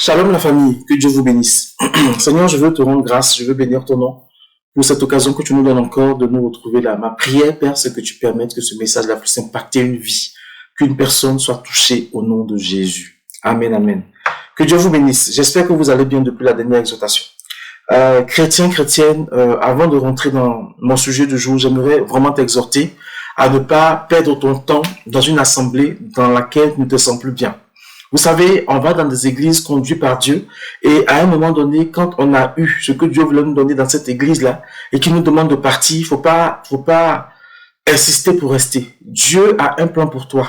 Shalom la famille, que Dieu vous bénisse. Seigneur, je veux te rendre grâce, je veux bénir ton nom pour cette occasion que tu nous donnes encore de nous retrouver là. Ma prière, Père, c'est que tu permettes que ce message-là puisse impacter une vie, qu'une personne soit touchée au nom de Jésus. Amen, amen. Que Dieu vous bénisse. J'espère que vous allez bien depuis la dernière exhortation. Chrétiens, chrétiennes, avant de rentrer dans mon sujet du jour, j'aimerais vraiment t'exhorter à ne pas perdre ton temps dans une assemblée dans laquelle tu ne te sens plus bien. Vous savez, on va dans des églises conduites par Dieu et à un moment donné, quand on a eu ce que Dieu voulait nous donner dans cette église-là et qu'il nous demande de partir, faut pas insister pour rester. Dieu a un plan pour toi.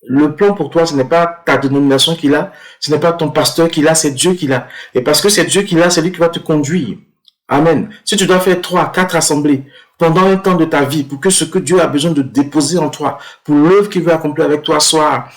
Le plan pour toi, ce n'est pas ta dénomination qu'il a, ce n'est pas ton pasteur qu'il a, c'est Dieu qu'il a. Et parce que c'est Dieu qu'il a, c'est lui qui va te conduire. Amen. Si tu dois faire 3, 4 assemblées pendant un temps de ta vie pour que ce que Dieu a besoin de déposer en toi, pour l'œuvre qu'il veut accomplir avec toi soit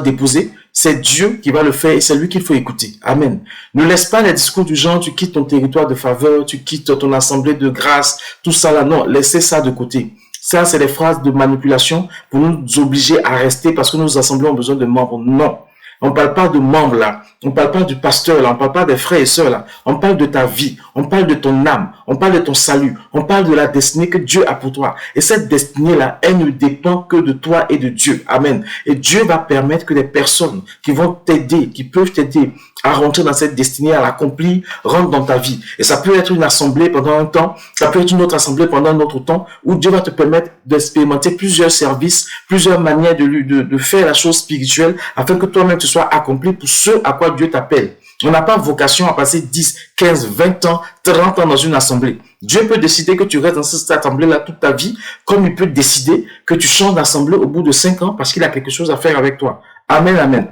déposé, c'est Dieu qui va le faire et c'est lui qu'il faut écouter. Amen. Ne laisse pas les discours du genre, tu quittes ton territoire de faveur, tu quittes ton assemblée de grâce, tout ça là. Non, laissez ça de côté. Ça, c'est des phrases de manipulation pour nous obliger à rester parce que nos assemblées ont besoin de membres. Non. On ne parle pas de membres là, on ne parle pas du pasteur là, on ne parle pas des frères et sœurs là, on parle de ta vie, on parle de ton âme, on parle de ton salut, on parle de la destinée que Dieu a pour toi. Et cette destinée là, elle ne dépend que de toi et de Dieu. Amen. Et Dieu va permettre que les personnes qui vont t'aider, qui peuvent t'aider à rentrer dans cette destinée, à l'accomplir, rentrent dans ta vie. Et ça peut être une assemblée pendant un temps, ça peut être une autre assemblée pendant un autre temps, où Dieu va te permettre d'expérimenter plusieurs services, plusieurs manières de faire la chose spirituelle, afin que toi-même tu sois accompli pour ce à quoi Dieu t'appelle. On n'a pas vocation à passer 10, 15, 20 ans, 30 ans dans une assemblée. Dieu peut décider que tu restes dans cette assemblée-là toute ta vie, comme il peut décider que tu changes d'assemblée au bout de 5 ans parce qu'il a quelque chose à faire avec toi. Amen, amen.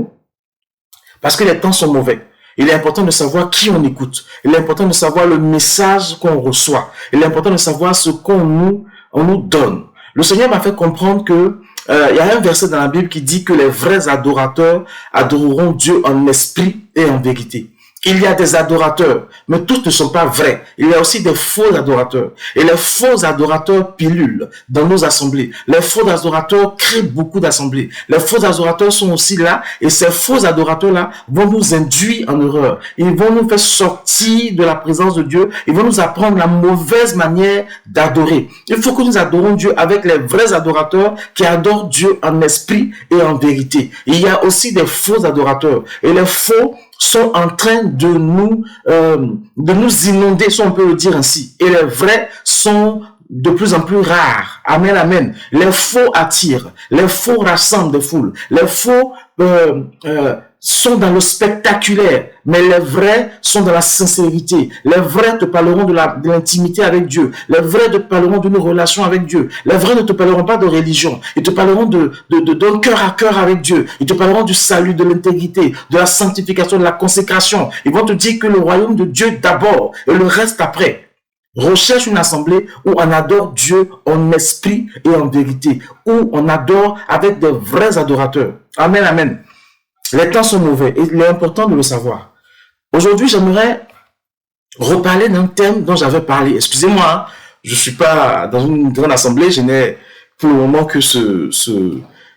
Parce que les temps sont mauvais. Il est important de savoir qui on écoute. Il est important de savoir le message qu'on reçoit. Il est important de savoir ce qu'on nous donne. Le Seigneur m'a fait comprendre que il y a un verset dans la Bible qui dit que les vrais adorateurs adoreront Dieu en esprit et en vérité. Il y a des adorateurs, mais tous ne sont pas vrais. Il y a aussi des faux adorateurs. Et les faux adorateurs pilulent dans nos assemblées. Les faux adorateurs créent beaucoup d'assemblées. Les faux adorateurs sont aussi là et ces faux adorateurs-là vont nous induire en erreur. Ils vont nous faire sortir de la présence de Dieu. Ils vont nous apprendre la mauvaise manière d'adorer. Il faut que nous adorons Dieu avec les vrais adorateurs qui adorent Dieu en esprit et en vérité. Il y a aussi des faux adorateurs. Et les faux sont en train de nous inonder, si on peut le dire ainsi. Et les vrais sont de plus en plus rares. Amen, amen. Les faux attirent. Les faux rassemblent des foules. Les faux sont dans le spectaculaire, mais les vrais sont dans la sincérité. Les vrais te parleront de l'intimité avec Dieu. Les vrais te parleront d'une relation avec Dieu. Les vrais ne te parleront pas de religion. Ils te parleront d'un cœur à cœur avec Dieu. Ils te parleront du salut, de l'intégrité, de la sanctification, de la consécration. Ils vont te dire que le royaume de Dieu d'abord et le reste après. Recherche une assemblée où on adore Dieu en esprit et en vérité, où on adore avec des vrais adorateurs. Amen, amen. Les temps sont mauvais et il est important de le savoir. Aujourd'hui, j'aimerais reparler d'un thème dont j'avais parlé. Excusez-moi, hein, je ne suis pas dans une grande assemblée, je n'ai pour le moment que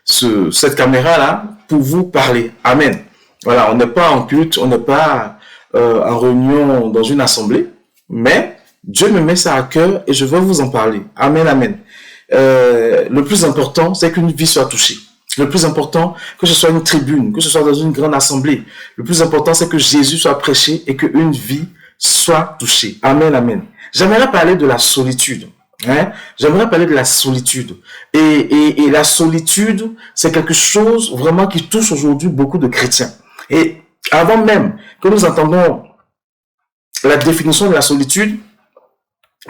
cette caméra-là pour vous parler. Amen. Voilà, on n'est pas en culte, on n'est pas en réunion dans une assemblée, mais Dieu me met ça à cœur et je veux vous en parler. Amen, amen. Le plus important, c'est qu'une vie soit touchée. Le plus important, que ce soit une tribune, que ce soit dans une grande assemblée. Le plus important, c'est que Jésus soit prêché et qu'une vie soit touchée. Amen, amen. J'aimerais parler de la solitude. J'aimerais parler de la solitude. Et la solitude, c'est quelque chose vraiment qui touche aujourd'hui beaucoup de chrétiens. Et avant même que nous entendons la définition de la solitude,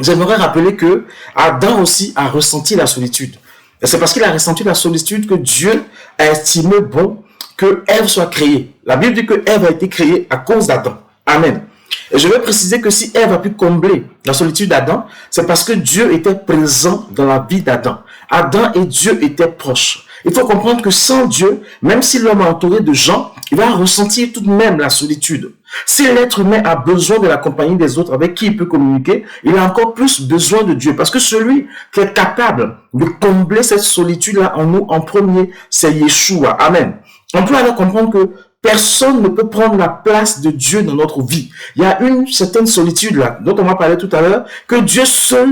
j'aimerais rappeler que Adam aussi a ressenti la solitude. Et c'est parce qu'il a ressenti la solitude que Dieu a estimé bon que Ève soit créée. La Bible dit que Ève a été créée à cause d'Adam. Amen. Et je vais préciser que si Ève a pu combler la solitude d'Adam, c'est parce que Dieu était présent dans la vie d'Adam. Adam et Dieu étaient proches. Il faut comprendre que sans Dieu, même si l'homme est entouré de gens, il va ressentir tout de même la solitude. Si l'être humain a besoin de la compagnie des autres avec qui il peut communiquer, il a encore plus besoin de Dieu. Parce que celui qui est capable de combler cette solitude-là en nous, en premier, c'est Yeshua. Amen. On peut alors comprendre que personne ne peut prendre la place de Dieu dans notre vie. Il y a une certaine solitude là, dont on va parler tout à l'heure, que Dieu seul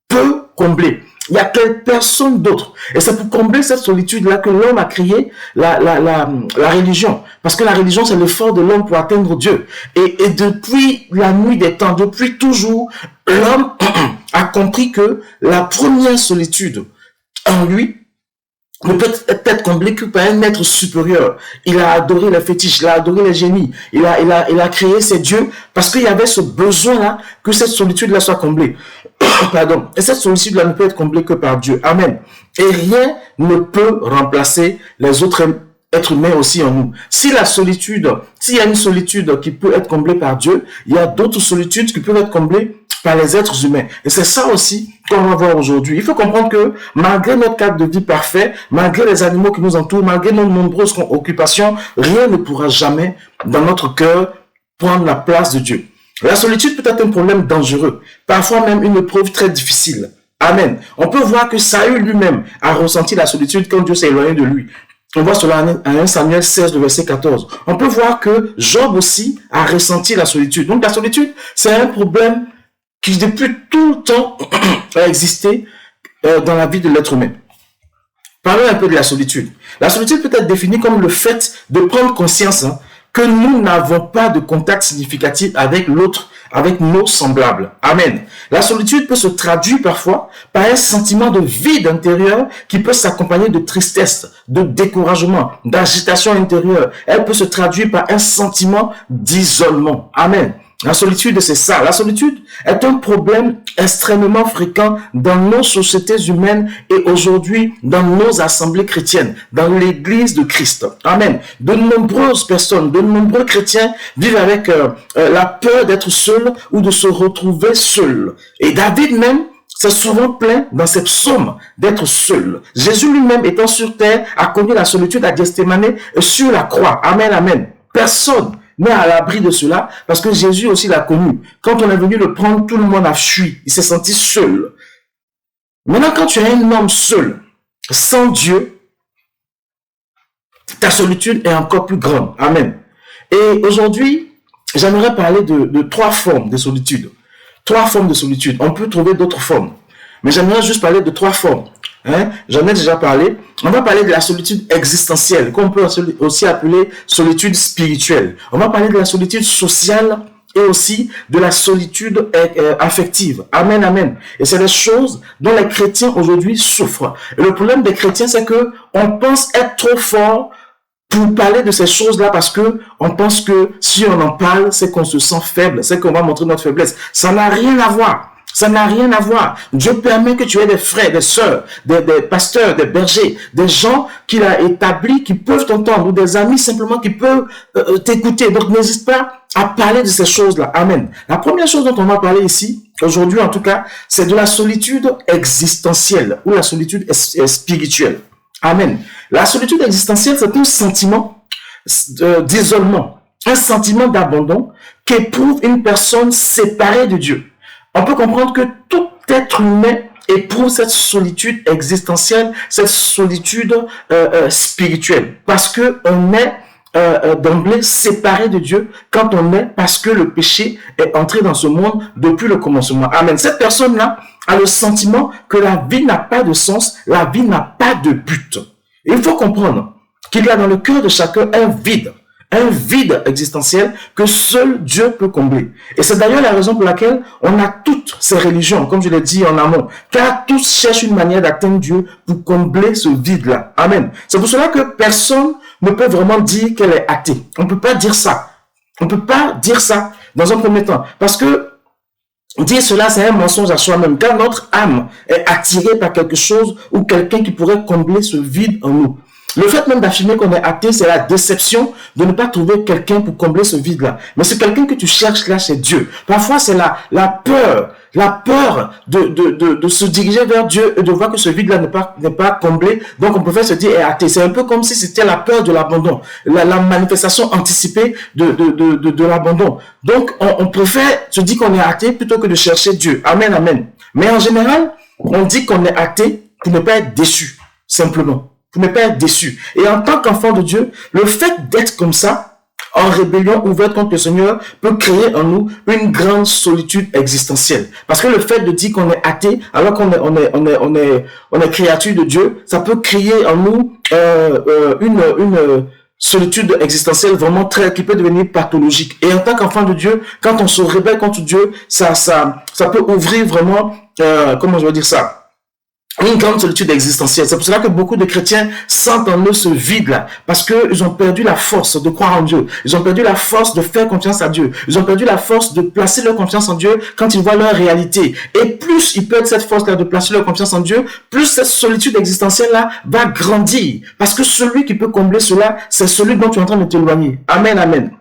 peut combler. Il y a personne d'autre. Et c'est pour combler cette solitude-là que l'homme a créé la religion. Parce que la religion, c'est l'effort de l'homme pour atteindre Dieu. Et depuis la nuit des temps, depuis toujours, l'homme a compris que la première solitude en lui ne peut être comblée que par un être supérieur. Il a adoré les fétiches, il a adoré les génies, il a créé ses dieux parce qu'il y avait ce besoin-là que cette solitude-là soit comblée. Pardon. Et cette solitude-là ne peut être comblée que par Dieu. Amen. Et rien ne peut remplacer les autres êtres humains aussi en nous. S'il y a une solitude qui peut être comblée par Dieu, il y a d'autres solitudes qui peuvent être comblées par les êtres humains. Et c'est ça aussi qu'on va voir aujourd'hui. Il faut comprendre que malgré notre cadre de vie parfait, malgré les animaux qui nous entourent, malgré nos nombreuses occupations, rien ne pourra jamais, dans notre cœur, prendre la place de Dieu. La solitude peut être un problème dangereux, parfois même une épreuve très difficile. Amen. On peut voir que Saül lui-même a ressenti la solitude quand Dieu s'est éloigné de lui. On voit cela à 1 Samuel 16, le verset 14. On peut voir que Job aussi a ressenti la solitude. Donc la solitude, c'est un problème qui depuis tout le temps a existé dans la vie de l'être humain. Parlons un peu de la solitude. La solitude peut être définie comme le fait de prendre conscience que nous n'avons pas de contact significatif avec l'autre, avec nos semblables. Amen. La solitude peut se traduire parfois par un sentiment de vide intérieur qui peut s'accompagner de tristesse, de découragement, d'agitation intérieure. Elle peut se traduire par un sentiment d'isolement. Amen. La solitude, c'est ça. La solitude est un problème extrêmement fréquent dans nos sociétés humaines et aujourd'hui dans nos assemblées chrétiennes, dans l'église de Christ. Amen. De nombreuses personnes, de nombreux chrétiens vivent avec la peur d'être seuls ou de se retrouver seuls. Et David même s'est souvent plaint dans ses psaumes d'être seul. Jésus lui-même étant sur terre a connu la solitude à Gethsémani sur la croix. Amen, amen. Personne n'est à l'abri de cela, parce que Jésus aussi l'a connu. Quand on est venu le prendre, tout le monde a fui. Il s'est senti seul. Maintenant, quand tu es un homme seul, sans Dieu, ta solitude est encore plus grande. Amen. Et aujourd'hui, j'aimerais parler de 3 formes de solitude. 3 formes de solitude. On peut trouver d'autres formes. Mais j'aimerais juste parler de 3 formes. J'en ai déjà parlé. On va parler de la solitude existentielle, qu'on peut aussi appeler solitude spirituelle. On va parler de la solitude sociale et aussi de la solitude affective. Amen, amen. Et c'est des choses dont les chrétiens aujourd'hui souffrent. Et le problème des chrétiens, c'est que on pense être trop fort pour parler de ces choses-là parce que on pense que si on en parle, c'est qu'on se sent faible, c'est qu'on va montrer notre faiblesse. Ça n'a rien à voir. Ça n'a rien à voir. Dieu permet que tu aies des frères, des sœurs, des pasteurs, des bergers, des gens qu'il a établis, qui peuvent t'entendre, ou des amis simplement qui peuvent t'écouter. Donc n'hésite pas à parler de ces choses-là. Amen. La première chose dont on va parler ici, aujourd'hui en tout cas, c'est de la solitude existentielle ou la solitude spirituelle. Amen. La solitude existentielle, c'est un sentiment d'isolement, un sentiment d'abandon qu'éprouve une personne séparée de Dieu. On peut comprendre que tout être humain éprouve cette solitude existentielle, cette solitude spirituelle, parce que on est d'emblée séparé de Dieu quand on est, parce que le péché est entré dans ce monde depuis le commencement. Amen. Cette personne-là a le sentiment que la vie n'a pas de sens, la vie n'a pas de but. Et il faut comprendre qu'il y a dans le cœur de chacun un vide existentiel que seul Dieu peut combler. Et c'est d'ailleurs la raison pour laquelle on a toutes ces religions, comme je l'ai dit en amont, car tous cherchent une manière d'atteindre Dieu pour combler ce vide-là. Amen. C'est pour cela que personne ne peut vraiment dire qu'elle est athée. On ne peut pas dire ça. On ne peut pas dire ça dans un premier temps. Parce que dire cela, c'est un mensonge à soi-même, car notre âme est attirée par quelque chose ou quelqu'un qui pourrait combler ce vide en nous. Le fait même d'affirmer qu'on est athée, c'est la déception de ne pas trouver quelqu'un pour combler ce vide-là. Mais c'est quelqu'un que tu cherches là, c'est Dieu. Parfois, c'est la peur de se diriger vers Dieu et de voir que ce vide-là n'est pas comblé. Donc, on préfère se dire est athée. C'est un peu comme si c'était la peur de l'abandon, la manifestation anticipée de l'abandon. Donc, on préfère se dire qu'on est athée plutôt que de chercher Dieu. Amen, amen. Mais en général, on dit qu'on est athée pour ne pas être déçu, simplement. Pour ne pas être déçu. Et en tant qu'enfant de Dieu, le fait d'être comme ça en rébellion ouverte contre le Seigneur, peut créer en nous une grande solitude existentielle. Parce que le fait de dire qu'on est athée, alors qu'on est créature de Dieu, ça peut créer en nous une solitude existentielle vraiment qui peut devenir pathologique. Et en tant qu'enfant de Dieu, quand on se rebelle contre Dieu, ça peut ouvrir vraiment, comment je vais dire ça, une grande solitude existentielle. C'est pour cela que beaucoup de chrétiens sentent en eux ce vide-là, parce qu'ils ont perdu la force de croire en Dieu. Ils ont perdu la force de faire confiance à Dieu. Ils ont perdu la force de placer leur confiance en Dieu quand ils voient leur réalité. Et plus ils perdent cette force-là de placer leur confiance en Dieu, plus cette solitude existentielle-là va grandir. Parce que celui qui peut combler cela, c'est celui dont tu es en train de t'éloigner. Amen, amen.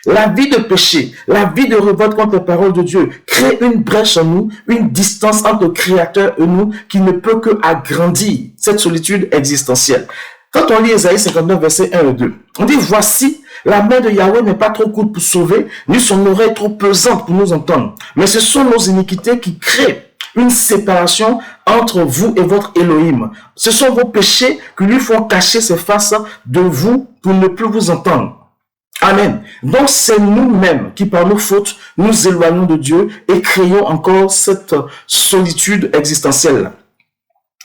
La vie de péché, la vie de révolte contre les paroles de Dieu crée une brèche en nous, une distance entre le Créateur et nous qui ne peut que agrandir cette solitude existentielle. Quand on lit Ésaïe 59, versets 1 et 2, on dit « Voici, la main de Yahweh n'est pas trop courte pour sauver, ni son oreille trop pesante pour nous entendre. Mais ce sont nos iniquités qui créent une séparation entre vous et votre Elohim. Ce sont vos péchés qui lui font cacher ses faces de vous pour ne plus vous entendre. » Amen. Donc c'est nous-mêmes qui par nos fautes nous éloignons de Dieu et créons encore cette solitude existentielle.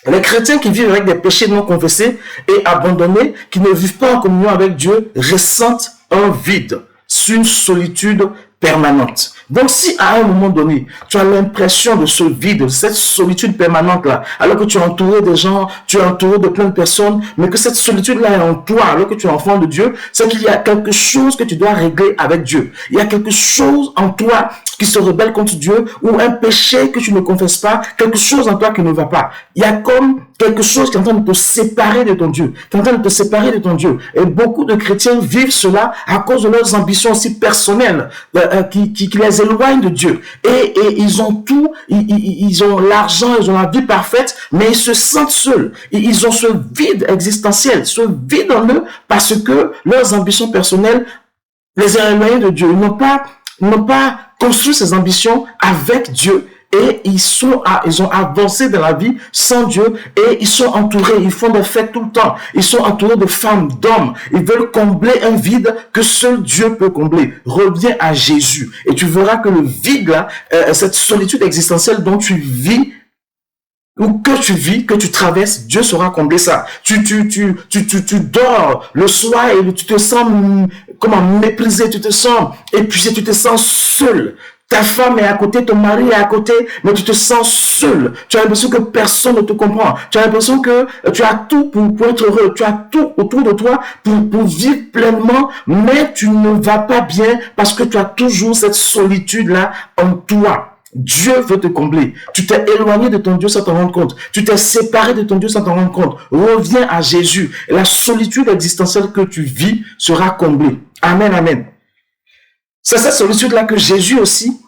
Les chrétiens qui vivent avec des péchés non confessés et abandonnés, qui ne vivent pas en communion avec Dieu, ressentent un vide, une solitude permanente. Donc si à un moment donné, tu as l'impression de ce vide, de cette solitude permanente-là, alors que tu es entouré de gens, tu es entouré de plein de personnes, mais que cette solitude-là est en toi, alors que tu es enfant de Dieu, c'est qu'il y a quelque chose que tu dois régler avec Dieu. Il y a quelque chose en toi qui se rebelle contre Dieu, ou un péché que tu ne confesses pas, quelque chose en toi qui ne va pas. Il y a comme quelque chose qui est en train de te séparer de ton Dieu, qui est en train de te séparer de ton Dieu. Et beaucoup de chrétiens vivent cela à cause de leurs ambitions aussi personnelles, qui les éloignent de Dieu. Et ils ont tout, ils ont l'argent, ils ont la vie parfaite, mais ils se sentent seuls. Ils ont ce vide existentiel, ce vide en eux, parce que leurs ambitions personnelles les ont éloignés de Dieu. Ils n'ont pas construit ces ambitions avec Dieu. Et ils ont avancé dans la vie sans Dieu et ils sont entourés, ils font des fêtes tout le temps. Ils sont entourés de femmes, d'hommes. Ils veulent combler un vide que seul Dieu peut combler. Reviens à Jésus et tu verras que le vide là, cette solitude existentielle dont tu vis, ou que tu vis, que tu traverses, Dieu saura combler ça. Tu dors le soir et tu te sens méprisé, tu te sens épuisé, tu te sens seul. Ta femme est à côté, ton mari est à côté, mais tu te sens seul. Tu as l'impression que personne ne te comprend. Tu as l'impression que tu as tout pour être heureux. Tu as tout autour de toi pour vivre pleinement, mais tu ne vas pas bien parce que tu as toujours cette solitude-là en toi. Dieu veut te combler. Tu t'es éloigné de ton Dieu sans t'en rendre compte. Tu t'es séparé de ton Dieu sans t'en rendre compte. Reviens à Jésus. Et la solitude existentielle que tu vis sera comblée. Amen, amen. C'est cette solitude-là que Jésus aussi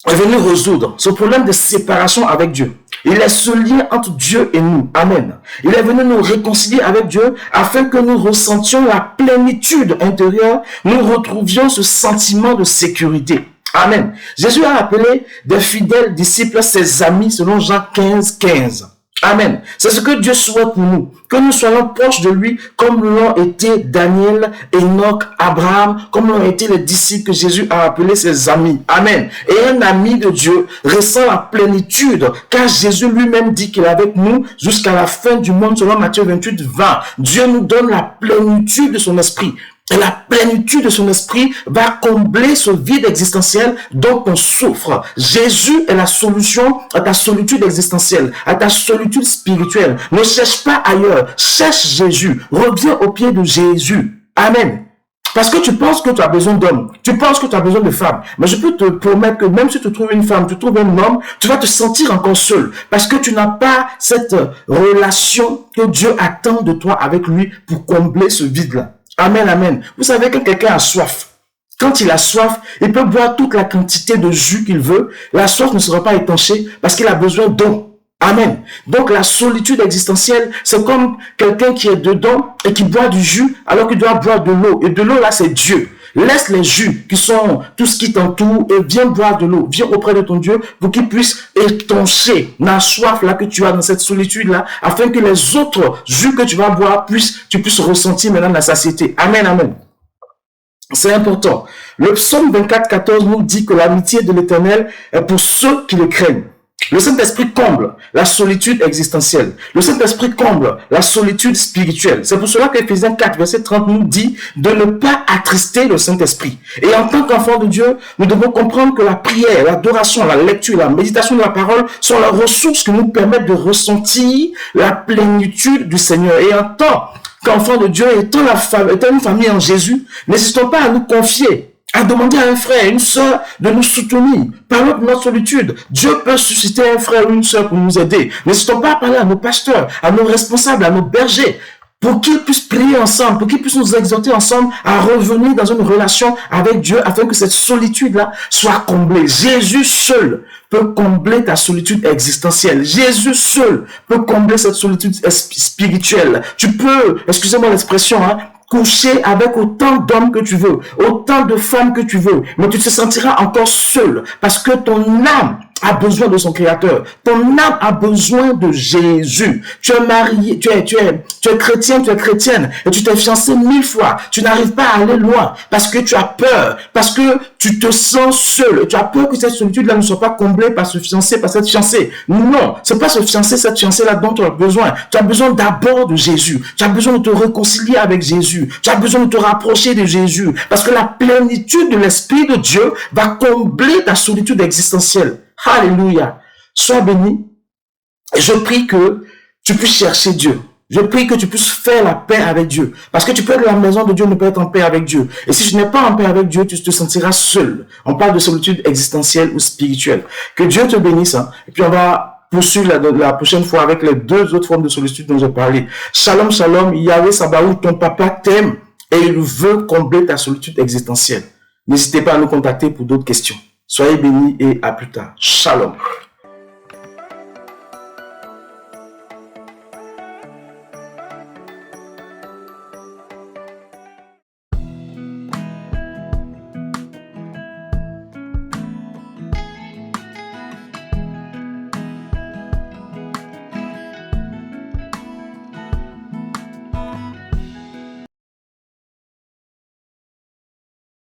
est venu résoudre, ce problème de séparation avec Dieu. Il est ce lien entre Dieu et nous. Amen. Il est venu nous réconcilier avec Dieu afin que nous ressentions la plénitude intérieure, nous retrouvions ce sentiment de sécurité. Amen. Jésus a appelé des fidèles disciples ses amis selon Jean 15, 15. Amen. C'est ce que Dieu souhaite pour nous, que nous soyons proches de lui comme l'ont été Daniel, Enoch, Abraham, comme l'ont été les disciples que Jésus a appelés ses amis. Amen. Et un ami de Dieu ressent la plénitude, car Jésus lui-même dit qu'il est avec nous jusqu'à la fin du monde selon Matthieu 28, 20. Dieu nous donne la plénitude de son esprit. Et la plénitude de son esprit va combler ce vide existentiel dont on souffre. Jésus est la solution à ta solitude existentielle, à ta solitude spirituelle. Ne cherche pas ailleurs, cherche Jésus. Reviens au pied de Jésus. Amen. Parce que tu penses que tu as besoin d'hommes, tu penses que tu as besoin de femmes. Mais je peux te promettre que même si tu trouves une femme, tu trouves un homme, tu vas te sentir encore seul. Parce que tu n'as pas cette relation que Dieu attend de toi avec lui pour combler ce vide-là. Amen, amen. Vous savez que quelqu'un a soif. Quand il a soif, il peut boire toute la quantité de jus qu'il veut. La soif ne sera pas étanchée parce qu'il a besoin d'eau. Amen. Donc la solitude existentielle, c'est comme quelqu'un qui est dedans et qui boit du jus alors qu'il doit boire de l'eau. Et de l'eau là, c'est Dieu. Laisse les jus qui sont tout ce qui t'entoure et viens boire de l'eau. Viens auprès de ton Dieu pour qu'il puisse étancher la soif là que tu as dans cette solitude là, afin que les autres jus que tu vas boire tu puisses ressentir maintenant la satiété. Amen, amen. C'est important. Le psaume 24:14 nous dit que l'amitié de l'Éternel est pour ceux qui le craignent. Le Saint-Esprit comble la solitude existentielle. Le Saint-Esprit comble la solitude spirituelle. C'est pour cela qu'Éphésiens 4, verset 30 nous dit de ne pas attrister le Saint-Esprit. Et en tant qu'enfants de Dieu, nous devons comprendre que la prière, l'adoration, la lecture, la méditation de la parole sont les ressources qui nous permettent de ressentir la plénitude du Seigneur. Et en tant qu'enfants de Dieu, étant une famille en Jésus, n'hésitons pas à nous confier, à demander à un frère, une sœur de nous soutenir. Parlons de notre solitude. Dieu peut susciter un frère ou une sœur pour nous aider. N'hésitons pas à parler à nos pasteurs, à nos responsables, à nos bergers, pour qu'ils puissent prier ensemble, pour qu'ils puissent nous exhorter ensemble à revenir dans une relation avec Dieu, afin que cette solitude-là soit comblée. Jésus seul peut combler ta solitude existentielle. Jésus seul peut combler cette solitude spirituelle. Tu peux, excusez-moi l'expression, coucher avec autant d'hommes que tu veux, autant de femmes que tu veux, mais tu te sentiras encore seul parce que ton âme a besoin de son créateur. Ton âme a besoin de Jésus. Tu es marié, tu es chrétien, tu es chrétienne et tu t'es fiancé 1000 fois. Tu n'arrives pas à aller loin parce que tu as peur, parce que tu te sens seul. Tu as peur que cette solitude-là ne soit pas comblée par ce fiancé, par cette fiancée. Non, c'est pas ce fiancé, cette fiancée-là dont tu as besoin. Tu as besoin d'abord de Jésus. Tu as besoin de te réconcilier avec Jésus. Tu as besoin de te rapprocher de Jésus parce que la plénitude de l'Esprit de Dieu va combler ta solitude existentielle. Alléluia. Sois béni. Je prie que tu puisses chercher Dieu. Je prie que tu puisses faire la paix avec Dieu. Parce que tu peux être dans la maison de Dieu, ne pas être en paix avec Dieu. Et si tu n'es pas en paix avec Dieu, tu te sentiras seul. On parle de solitude existentielle ou spirituelle. Que Dieu te bénisse. Et puis on va poursuivre la prochaine fois avec les 2 autres formes de solitude dont j'ai parlé. Shalom, shalom. Yahweh Sabaoth, ton papa t'aime et il veut combler ta solitude existentielle. N'hésitez pas à nous contacter pour d'autres questions. Soyez bénis et à plus tard. Shalom.